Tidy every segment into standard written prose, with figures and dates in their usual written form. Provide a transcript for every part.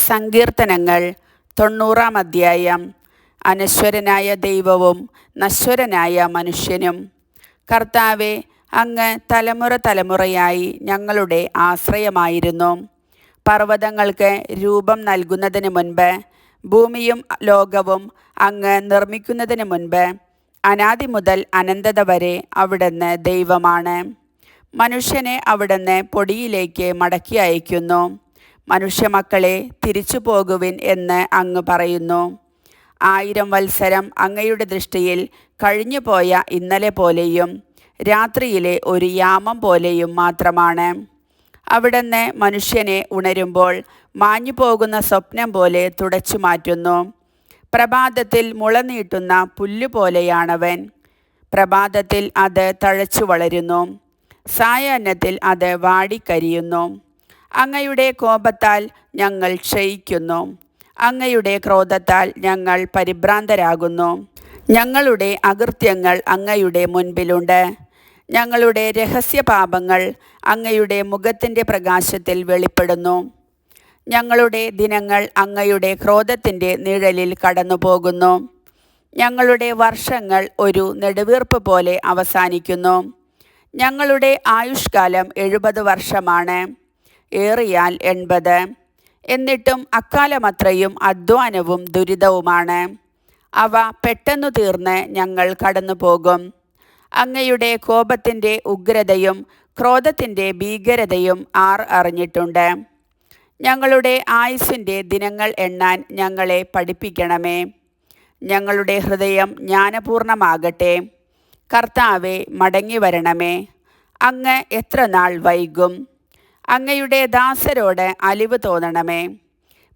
സങ്കീർത്തനങ്ങൾ 90 അധ്യായം. അനശ്വരനായ ദൈവവും നശ്വരനായ മനുഷ്യനും. കർത്താവേ, അങ്ങ് തലമുറ തലമുറയായി ഞങ്ങളുടെ ആശ്രയമായിരുന്നു. പർവ്വതങ്ങൾക്ക് രൂപം നൽകുന്നതിന് മുൻപ്, ഭൂമിയും ലോകവും അങ്ങ് നിർമ്മിക്കുന്നതിന് മുൻപ്, അനാദി മുതൽ അനന്തത വരെ അവിടുന്ന് ദൈവമാണ്. മനുഷ്യനെ അവിടുന്ന് പൊടിയിലേക്ക് മടക്കി അയക്കുന്നു. മനുഷ്യമക്കളെ തിരിച്ചു പോകുവിൻ എന്ന് അങ്ങ് പറയുന്നു. 1000 വത്സരം അങ്ങയുടെ ദൃഷ്ടിയിൽ കഴിഞ്ഞുപോയ ഇന്നലെ പോലെയും രാത്രിയിലെ ഒരു യാമം പോലെയും മാത്രമാണ്. അവിടുന്ന് മനുഷ്യനെ ഉണരുമ്പോൾ മാഞ്ഞുപോകുന്ന സ്വപ്നം പോലെ തുടച്ചു മാറ്റുന്നു. പ്രഭാതത്തിൽ മുള നീട്ടുന്ന പുല്ലുപോലെയാണവൻ. പ്രഭാതത്തിൽ അത് തഴച്ചു വളരുന്നു, സായാഹ്നത്തിൽ അത് വാടിക്കരിയുന്നു. അങ്ങയുടെ കോപത്താൽ ഞങ്ങൾ ക്ഷയിക്കുന്നു, അങ്ങയുടെ ക്രോധത്താൽ ഞങ്ങൾ പരിഭ്രാന്തരാകുന്നു. ഞങ്ങളുടെ അകൃത്യങ്ങൾ അങ്ങയുടെ മുൻപിലുണ്ട്, ഞങ്ങളുടെ രഹസ്യപാപങ്ങൾ അങ്ങയുടെ മുഖത്തിൻ്റെ പ്രകാശത്തിൽ വെളിപ്പെടുന്നു. ഞങ്ങളുടെ ദിനങ്ങൾ അങ്ങയുടെ ക്രോധത്തിൻ്റെ നിഴലിൽ കടന്നുപോകുന്നു. ഞങ്ങളുടെ വർഷങ്ങൾ ഒരു നെടുവീർപ്പ് പോലെ അവസാനിക്കുന്നു. ഞങ്ങളുടെ ആയുഷ്കാലം 70 വർഷമാണ്, ഏറിയാൽ 80. എന്നിട്ടും അക്കാലമത്രയും അധ്വാനവും ദുരിതവുമാണ്. അവ പെട്ടെന്നു തീർന്ന് ഞങ്ങൾ കടന്നു പോകും. അങ്ങയുടെ കോപത്തിൻ്റെ ഉഗ്രതയും ക്രോധത്തിൻ്റെ ഭീകരതയും ആർ അറിഞ്ഞിട്ടുണ്ട്? ഞങ്ങളുടെ ആയുസ്സിൻ്റെ ദിനങ്ങൾ എണ്ണാൻ ഞങ്ങളെ പഠിപ്പിക്കണമേ. ഞങ്ങളുടെ ഹൃദയം ജ്ഞാനപൂർണമാകട്ടെ. കർത്താവേ, മടങ്ങി വരണമേ. അങ്ങ് എത്ര നാൾ വൈകും? അങ്ങയുടെ ദാസരോട് അലിവ് തോന്നണമേ.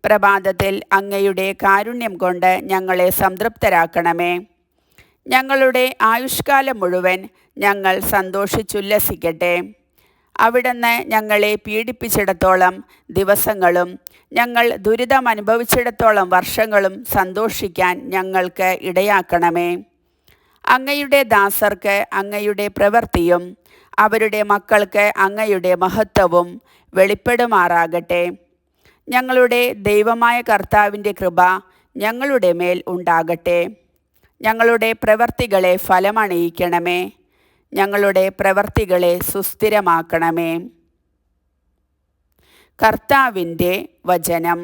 പ്രഭാതത്തിൽ അങ്ങയുടെ കാരുണ്യം കൊണ്ട് ഞങ്ങളെ സംതൃപ്തരാക്കണമേ. ഞങ്ങളുടെ ആയുഷ്കാലം മുഴുവൻ ഞങ്ങൾ സന്തോഷിച്ചുല്ലസിക്കട്ടെ. അവിടുന്ന് ഞങ്ങളെ പീഡിപ്പിച്ചിടത്തോളം ദിവസങ്ങളും ഞങ്ങൾ ദുരിതം അനുഭവിച്ചിടത്തോളം വർഷങ്ങളും സന്തോഷിക്കാൻ ഞങ്ങൾക്ക് ഇടയാക്കണമേ. അങ്ങയുടെ ദാസർക്ക് അങ്ങയുടെ പ്രവൃത്തിയും അവരുടെ മക്കൾക്ക് അങ്ങയുടെ മഹത്വവും വെളിപ്പെടുമാറാകട്ടെ. ഞങ്ങളുടെ ദൈവമായ കർത്താവിൻ്റെ കൃപ ഞങ്ങളുടെ മേൽ ഉണ്ടാകട്ടെ. ഞങ്ങളുടെ പ്രവൃത്തികളെ ഫലമണിയിക്കണമേ. ഞങ്ങളുടെ പ്രവൃത്തികളെ സുസ്ഥിരമാക്കണമേ. കർത്താവിൻ്റെ വചനം.